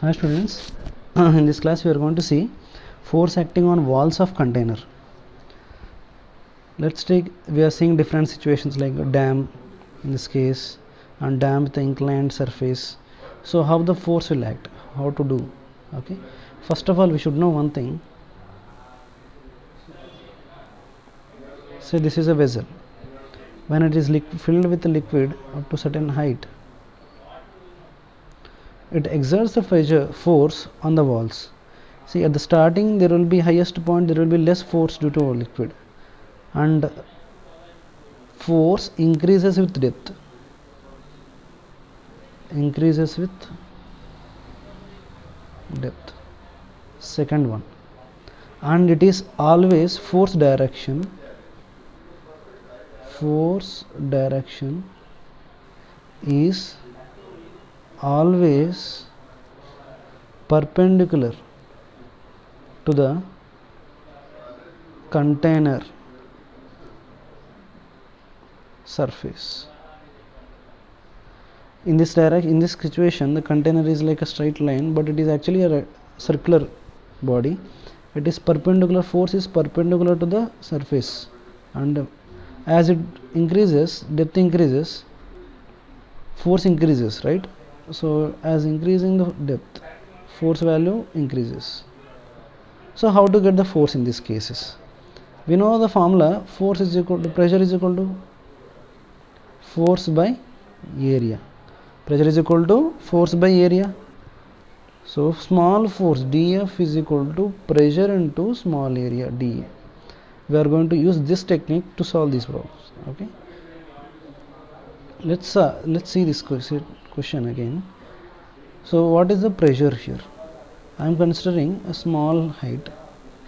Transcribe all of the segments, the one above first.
Hi students, in this class we are going to see force acting on walls of container. Let's take, we are seeing different situations like a dam in this case, and dam with the inclined surface. So how the force will act, how to do. Okay, first of all we should know one thing. Say this is a vessel. When it is filled with liquid up to certain height, it exerts the pressure force on the walls. See, at the starting there will be highest point, there will be less force due to liquid, and force increases with depth. Second one, and it is always force direction is always perpendicular to the container surface. In this situation, the container is like a straight line, but it is actually a circular body. It is perpendicular, force is perpendicular to the surface, and as it increases, depth increases, force increases, right? So as increasing the depth, force value increases. So how to get the force in these cases? We know the formula: force is equal to pressure is equal to force by area. Pressure is equal to force by area. So small force dF is equal to pressure into small area dA. We are going to use this technique to solve these problems. Okay, let's see this question again. So what is the pressure here? I am considering a small height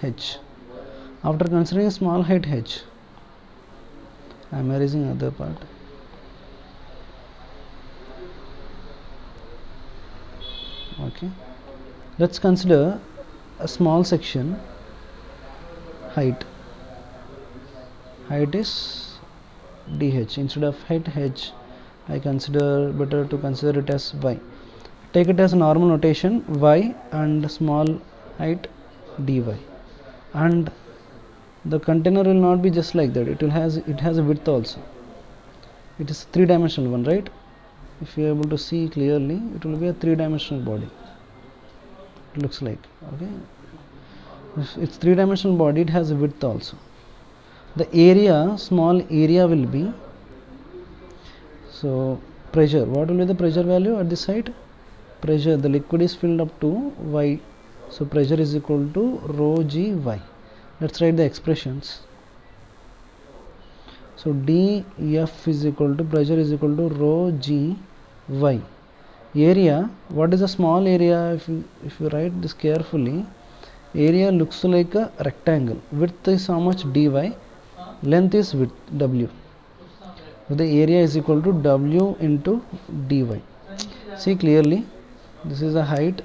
h. After considering a small height h, I am erasing other part. Okay, let's consider a small section. Height is dh. Instead of height h, I consider better to consider it as y. Take it as a normal notation, y, and small height dy. And the container will not be just like that. It has a width also. It is three-dimensional one, right? If you are able to see clearly, it will be a three-dimensional body. It looks like, okay. If it's three-dimensional body, it has a width also. The area, small area will be, so pressure, what will be the pressure value at this side? Pressure, the liquid is filled up to y, so pressure is equal to rho g y. Let's write the expressions. So dF is equal to, pressure is equal to rho g y. Area, what is a small area? If you write this carefully, area looks like a rectangle. Width is how much? Dy. Length is width w. So the area is equal to w into dy. See clearly, this is the height,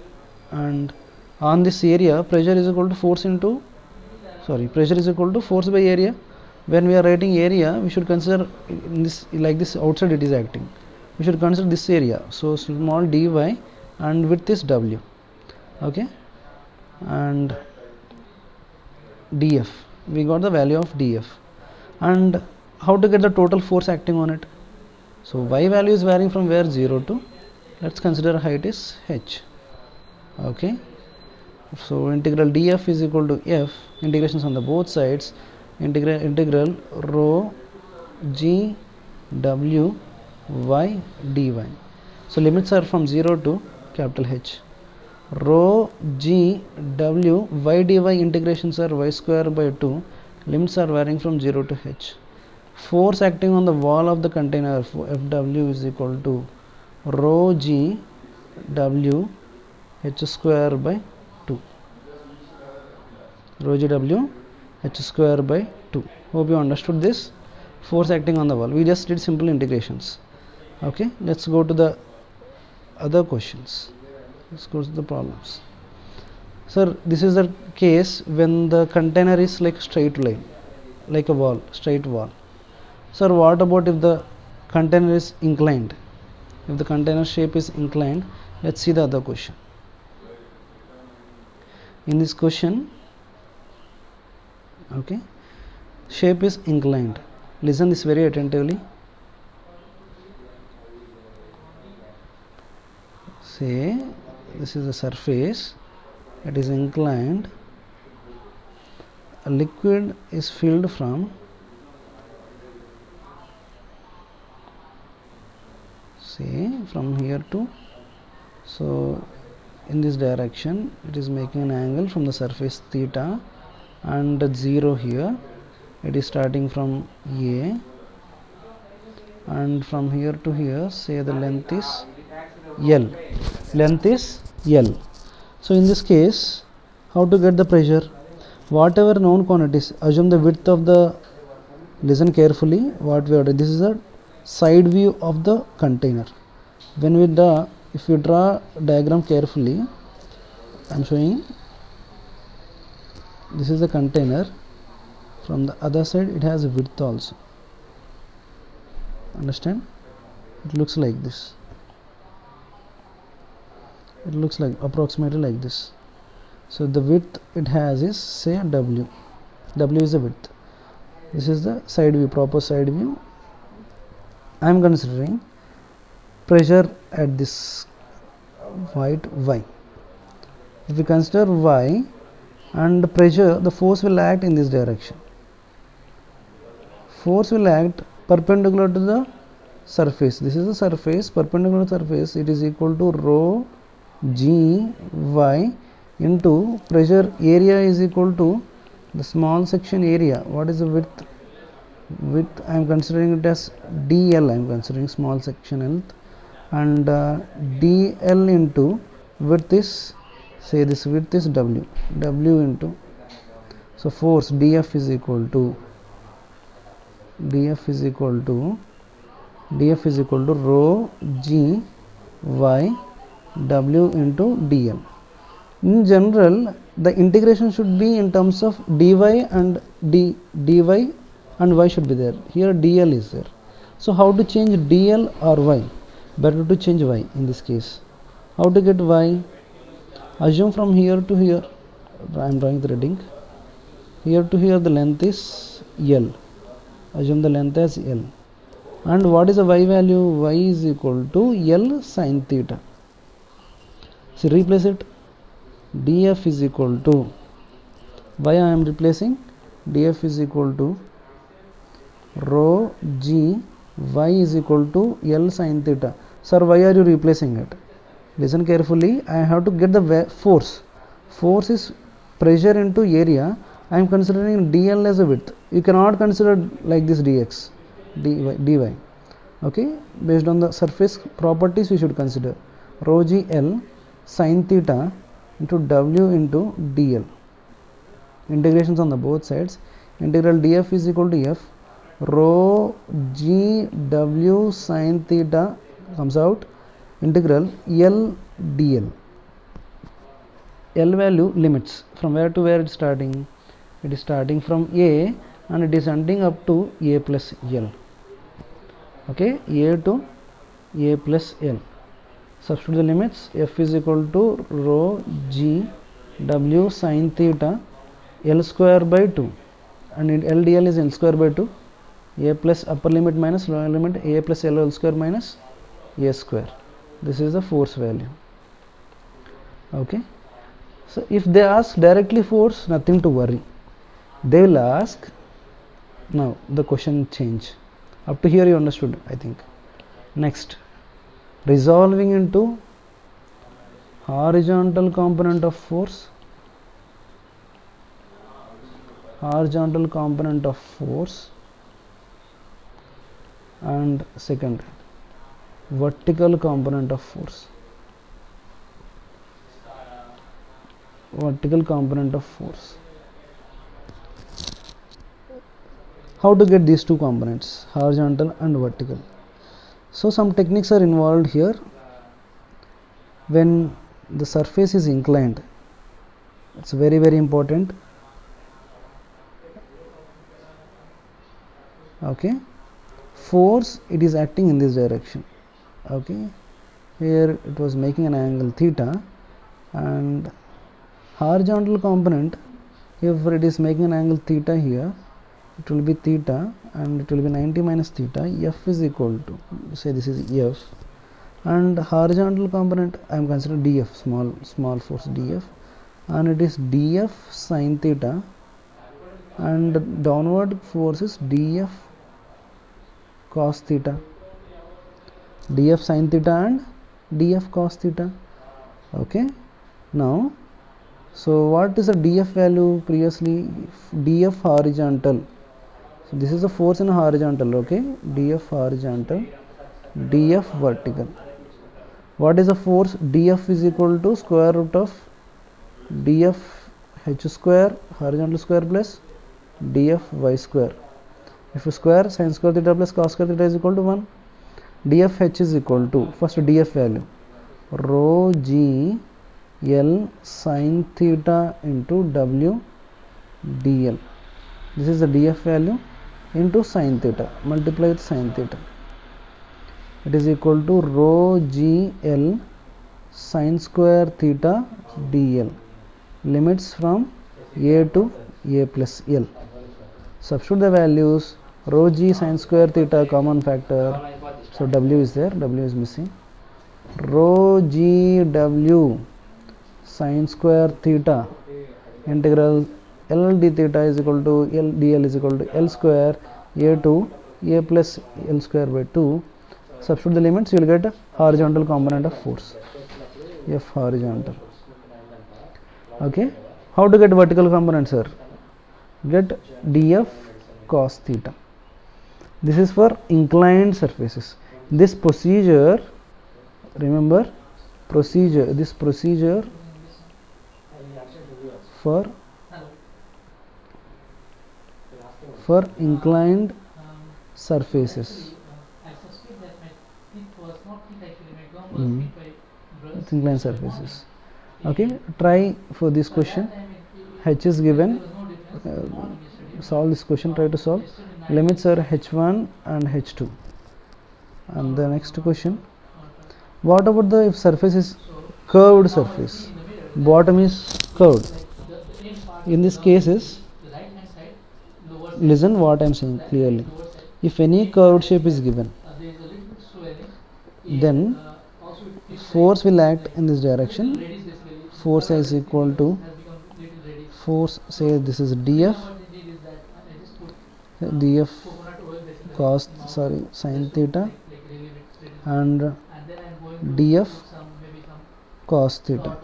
and on this area pressure is equal to force is equal to force by area. When we are writing area, we should consider this like this. Outside it is acting, we should consider this area. So small dy, and width is w. Okay, and df, we got the value of df. And how to get the total force acting on it? So y value is varying from where? 0 to, let's consider height is h. Okay, so integral df is equal to f, integrations on the both sides, integral rho g w y dy. So limits are from 0 to capital H. Rho g w y dy integrations are y square by 2. Limits are varying from 0 to h. Force acting on the wall of the container, Fw is equal to rho g w h square by 2. Rho g w h square by 2. Hope you understood this. Force acting on the wall. We just did simple integrations. Okay, let's go to the other questions. Let's go to the problems. Sir, this is the case when the container is like straight line, like a wall, straight wall. Sir, what about if the container is inclined? If the container shape is inclined, let's see the other question. In this question, okay, shape is inclined. Listen this very attentively. Say this is a surface, it is inclined, a liquid is filled from, say, from here to, so in this direction it is making an angle from the surface theta, and 0 here, it is starting from A, and from here to here, say the length is L. Length is L. So in this case, how to get the pressure? Whatever known quantities, assume the width of the, listen carefully what we are doing. This is a side view of the container. When we draw, if you draw diagram carefully, I am showing, this is the container, from the other side it has a width also. Understand? It looks like this. It looks like approximately like this. So the width it has is, say, W. W is the width. This is the side view, proper side view. I am considering pressure at this point Y. If we consider Y and pressure, the force will act in this direction. Force will act perpendicular to the surface. This is the surface, perpendicular to surface. It is equal to rho G Y into pressure area is equal to the small section area. What is the width? Width I am considering it as DL. I am considering small section length, and DL into width is, say, this width is W. W into, so force DF is equal to rho G Y W into DL. In general, the integration should be in terms of dy and dy and y should be there. Here dl is there. So how to change dl or y? Better to change y in this case. How to get y? Assume from here to here, I am drawing the reading. Here to here the length is L. Assume the length as L. And what is the y value? Y is equal to L sin theta. So replace it. df is equal to, why I am replacing? df is equal to rho G y is equal to L sin theta. Sir, why are you replacing it? Listen carefully. I have to get the force. Force is pressure into area. I am considering dl as a width. You cannot consider like this dx, dy. Okay, based on the surface properties we should consider rho G L sin theta into W into dl. Integrations on the both sides. Integral df is equal to f rho G W sin theta comes out, integral L dl. L value limits from where to where it is starting? It is starting from A and it is ending up to A plus L. Okay, A to A plus L. Substitute the limits. F is equal to rho G W sin theta L square by 2, and L dl is L square by 2. A plus upper limit minus lower limit, A plus L whole square minus A square. This is the force value. Okay. So if they ask directly force, nothing to worry. They will ask, now the question change. Up to here you understood, I think. Next, resolving into horizontal component of force. Horizontal component of force, and second, vertical component of force. Vertical component of force. How to get these two components, horizontal and vertical? So some techniques are involved here. When the surface is inclined, it's very important. Okay, force, it is acting in this direction. Okay, here it was making an angle theta, and Horizontal component, if it is making an angle theta here, it will be theta and it will be 90 minus theta. F is equal to, say this is F, and horizontal component I am considering dF, small force dF, and it is dF sin theta, and downward force is dF cos theta, dF sin theta and dF cos theta. Okay, now so what is the dF value previously? dF horizontal, so this is the force in horizontal. Okay, dF horizontal, dF vertical. What is the force? dF is equal to square root of dF h square horizontal square plus dF y square. If you square, sin square theta plus cos square theta is equal to 1. dF h is equal to, first dF value, rho g L sin theta into W dl. This is the dF value into sin theta, multiply with sin theta. It is equal to rho g L sin square theta dl. Limits from a to a plus L. Substitute the values. Rho g sin square theta common factor, so W is there, W is missing. Rho g W sin square theta integral L d theta is equal to L dl is equal to L square a to a plus L square by 2. Substitute the limits, you will get horizontal component of force, F horizontal. Okay, how to get vertical component, sir? Get dF cos theta. This is for inclined surfaces. This procedure, remember, this procedure for inclined surfaces. Inclined surfaces. Okay, try for this question. H is given. Solve this question. Try to solve. Limits are H1 and H2. And the next question. What about the if surface is curved surface? Bottom is curved. In this case is, listen what I am saying clearly. If any curved shape is given, then force will act in this direction. Force is equal to force, say this is dF cos sin theta and dF cos theta.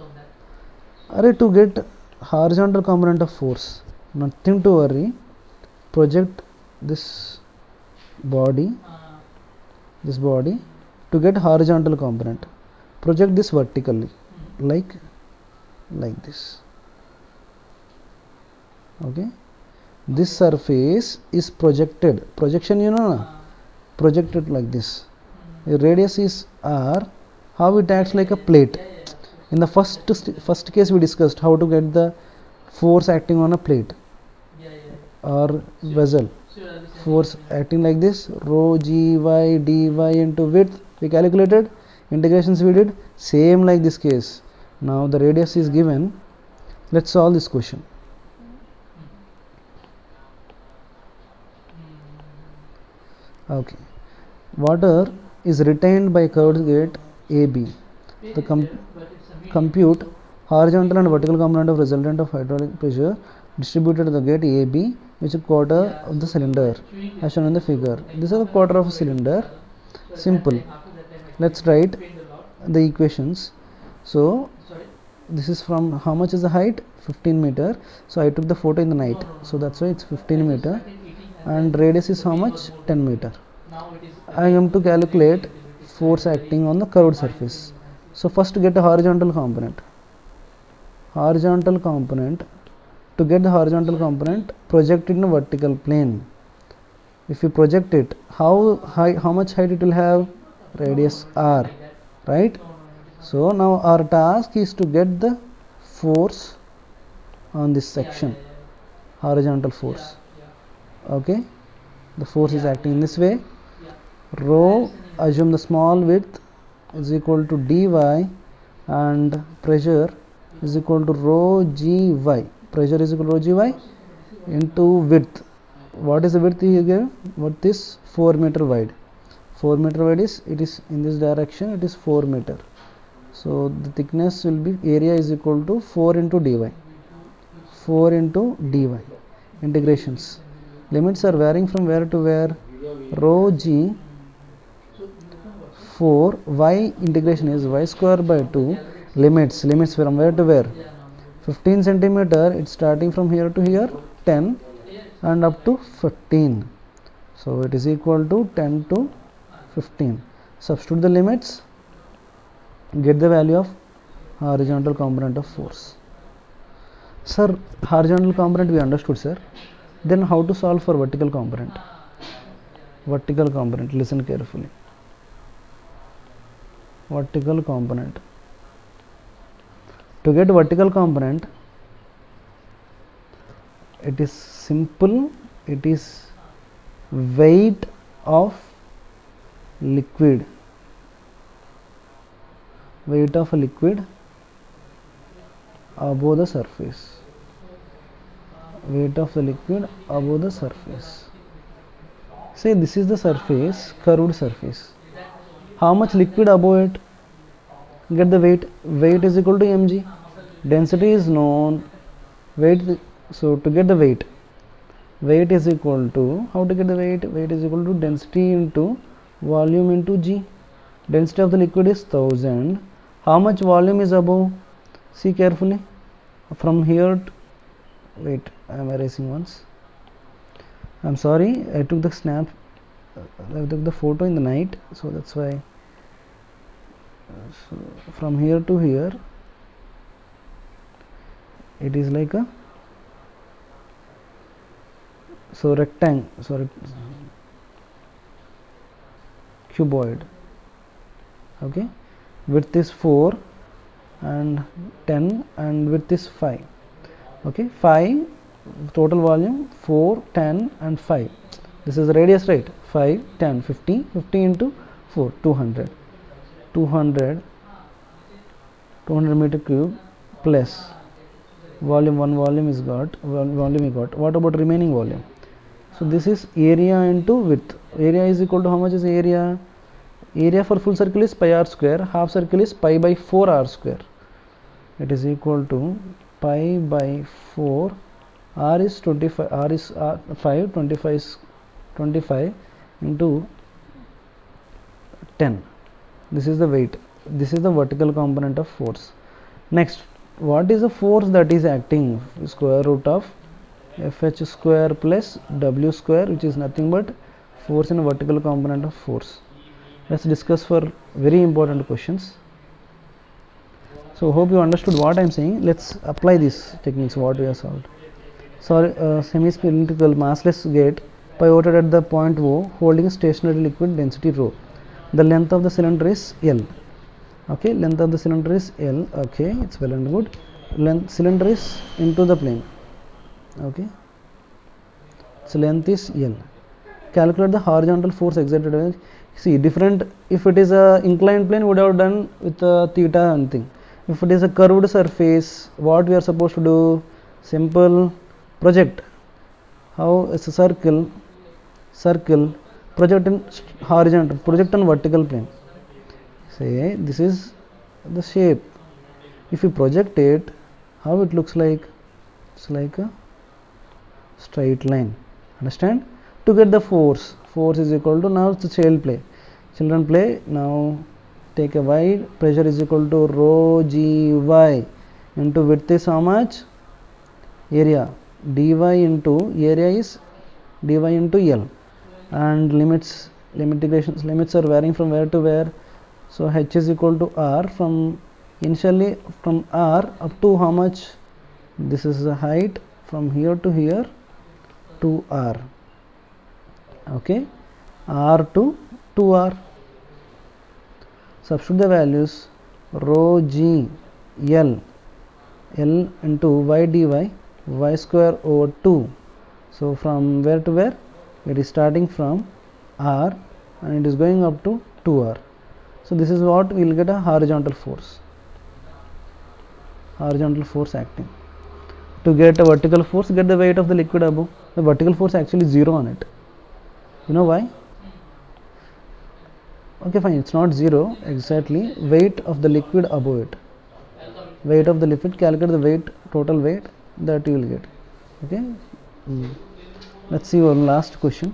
To get horizontal component of force, nothing to worry. Project this body to get horizontal component. Project this vertically, like this. Okay, this surface is projected. Projection, you know, projected like this. The radius is r. How it acts like a plate. In the first case we discussed how to get the force acting on a plate or vessel. Force acting like this, rho g y dy into width we calculated, integrations we did, same like this case. Now the radius is given. Let's solve this question. Okay, water is retained by curved gate AB. The compute horizontal and vertical component of resultant of hydraulic pressure distributed to the gate AB, which is quarter of the cylinder as shown in the figure. This is a quarter of a cylinder. Simple. Let's write the equations. So this is from how much is the height? 15 meter. So I took the photo in the night, so that's why it's 15 meter, and radius is how much? 10 meter. I am to calculate force acting on the curved surface. So first get a horizontal component. To get the horizontal component, project it in a vertical plane. If you project it, how much height it will have? Radius r, right? So now our task is to get the force on this section, horizontal force. Okay, the force is acting in this way. Rho, assume the small width, is equal to dy, and pressure is equal to rho gy, pressure is equal to rho gy into width. What is the width he gave? What is 4 meter wide? 4 meter wide is, it is in this direction, it is 4 meter. So the thickness will be, area is equal to 4 into dy. 4 into dy. Integrations. Limits are varying from where to where? Rho g 4, y integration is y square by 2. Limits from where to where? 15 centimeter, it's starting from here to here, 10 and up to 15. So it is equal to 10 to 15. Substitute the limits, get the value of horizontal component of force. Sir, horizontal component we understood, sir. Then how to solve for vertical component? Vertical component, listen carefully. Vertical component. To get vertical component, it is simple. It is weight of liquid. Weight of a liquid above the surface. Weight of the liquid above the surface. Say this is the surface, curved surface. How much liquid above it? Get the weight. Weight is equal to mg. Density is known. Weight. So to get the weight is equal to, how to get the weight? Weight is equal to density into volume into g. Density of the liquid is 1000. How much volume is above? See carefully. From here to, wait, I am erasing once. I am sorry, I took the snap. I took the photo in the night, so that's why. So from here to here, it is like a, so rectangle, sorry, cuboid. Okay, width is 4 and 10 and width is 5. Okay, 5 total volume, 4, 10 and 5. This is the radius, right? 5, 10, 50, 50 into 4, 200 meter cube plus volume, one volume is got, volume we got. What about remaining volume? So this is area into width. Area is equal to, how much is area? Area for full circle is pi r square, half circle is pi by 4 r square. It is equal to pi by 4, r is 25, r is 5, 25 is 25 into 10. This is the weight. This is the vertical component of force. Next, what is the force that is acting? Square root of fh square plus w square, which is nothing but force in a vertical component of force. Let's discuss for very important questions. So hope you understood what I am saying. Let's apply these techniques what we have solved. So semi-cylindrical massless gate pivoted at the point O, holding a stationary liquid density rho. The length of the cylinder is L. Okay, length of the cylinder is L. Okay, it's well and good. Length cylinder is into the plane. Okay, so length is L. Calculate the horizontal force exerted. See, different, if it is a inclined plane, would have done with theta and thing. If it is a curved surface, what we are supposed to do? Simple, project. How? It's a circle, project in horizontal, project on vertical plane. Say this is the shape. If you project it, how it looks like? It's like a straight line. Understand? To get the force is equal to, now it's the children play. Now take a y, pressure is equal to rho gy into width is how much? Area, dy into area is dy into L, and limits are varying from where to where. So h is equal to r, from initially from r up to how much? This is the height from here to here to r. Okay, r to 2r. Substitute the values, rho g L into y dy, y square over 2. So from where to where? It is starting from r and it is going up to 2r. So this is what we will get a horizontal force. horizontal force acting. To get a vertical force, get the weight of the liquid above. The vertical force actually 0 on it. You know why? Okay, fine, it's not 0 exactly. Weight of the liquid above it. Weight of the liquid, calculate the weight, total weight that you will get. Okay. Let's see one last question.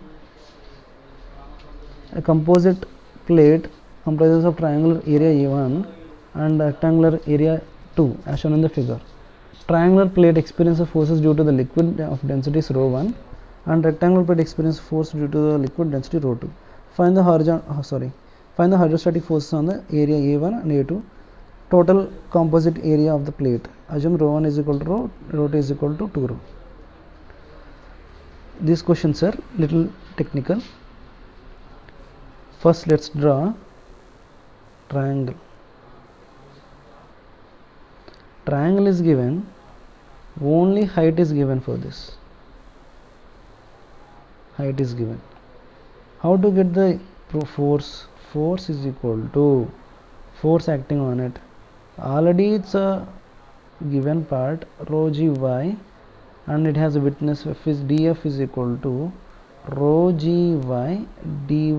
A composite plate comprises of triangular area A1 and rectangular area 2 as shown in the figure. Triangular plate experiences forces due to the liquid of densities ρ1 and rectangular plate experiences force due to the liquid density ρ2. Find the hydrostatic forces on the area A1 and A2. Total composite area of the plate. Assume ρ1 is equal to ρ, ρ2 is equal to 2 ρ. These questions are little technical. First, let's draw triangle. Triangle is given, only height is given for this. Height is given. How to get the force? Force is equal to force acting on it. Already it's a given part rho g y, and it has a witness f is df is equal to rho g y dy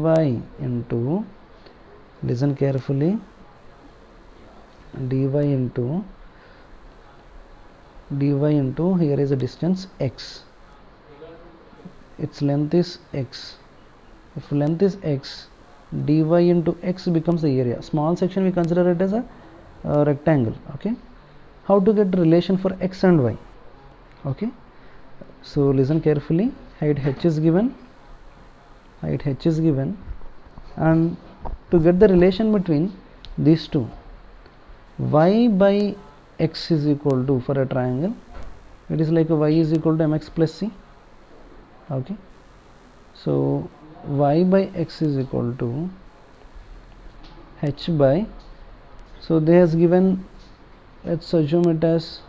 into, listen carefully, dy into here is a distance x, its length is x. If length is x, dy into x becomes the area. Small section we consider it as a rectangle. Okay, how to get the relation for x and y? Okay, so listen carefully. Height h is given, and to get the relation between these two, y by x is equal to, for a triangle it is like a y is equal to mx plus c. Okay, so y by x is equal to h by, so they has given, let's assume it as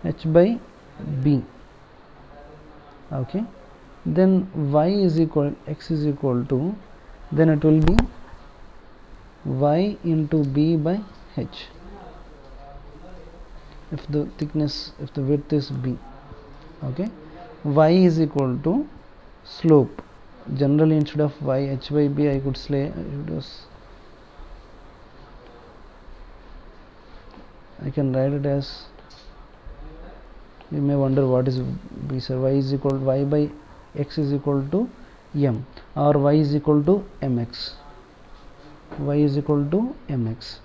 h by b. Okay, then y is equal, x is equal to, then it will be y into b by h, if the thickness, if the width is b. Okay, y is equal to slope. Generally instead of y h by b I could say, I can write it as, you may wonder what is b, sir. Y is equal to, y by x is equal to m, or y is equal to mx. Y is equal to mx.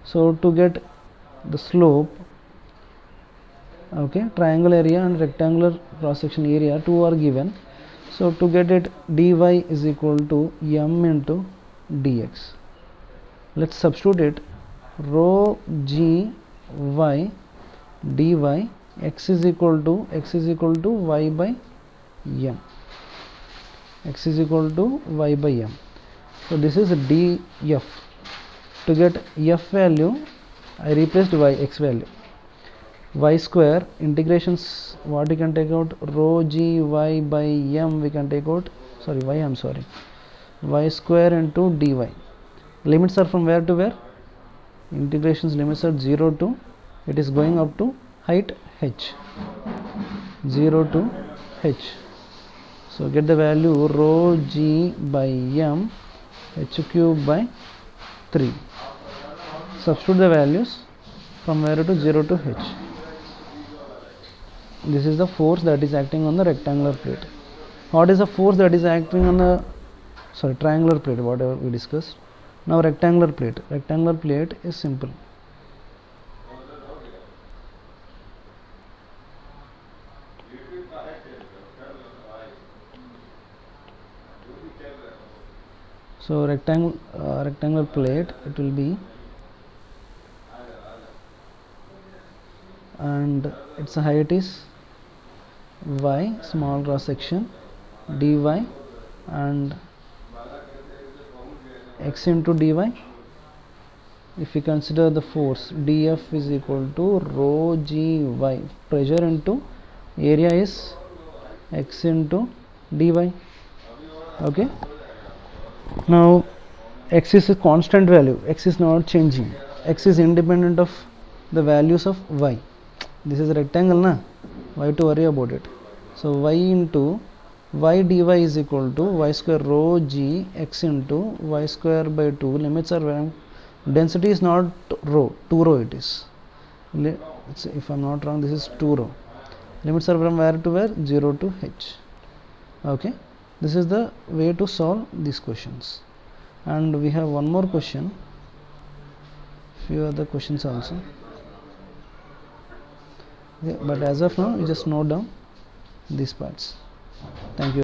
So to get the slope, okay, triangle area and rectangular cross section area, two are given. So to get it, dy is equal to m into dx. Let's substitute it. Rho g y dy, x is equal to y by m. X is equal to y by m. So this is df. To get f value, I replaced y, x value. Y square integrations, what we can take out, rho g y by m we can take out, sorry y, I'm sorry, y square into dy. Limits are from where to where? Integrations limits are 0 to, it is going up to height h, 0 to h. So get the value rho g by m h cube by 3. Substitute the values from where to 0 to h. This is the force that is acting on the rectangular plate. What is the force that is acting on the, sorry, triangular plate, whatever we discussed. Now rectangular plate. Rectangular plate is simple. So rectangular plate, it will be, and its height is y, small cross section, dy, and x into dy. If we consider the force, df is equal to rho g y, pressure into area is x into dy. Okay, now x is a constant value, x is not changing, x is independent of the values of y. This is a rectangle na, why to worry about it? So y into y dy is equal to y square rho g x into y square by 2. Limits are where density is not rho, 2 rho it is. If I'm not wrong, this is 2 rho. Limits are from where to where? 0 to h. Okay, this is the way to solve these questions. And we have one more question, few other questions also. Okay, but as of now you just note down these parts. Thank you.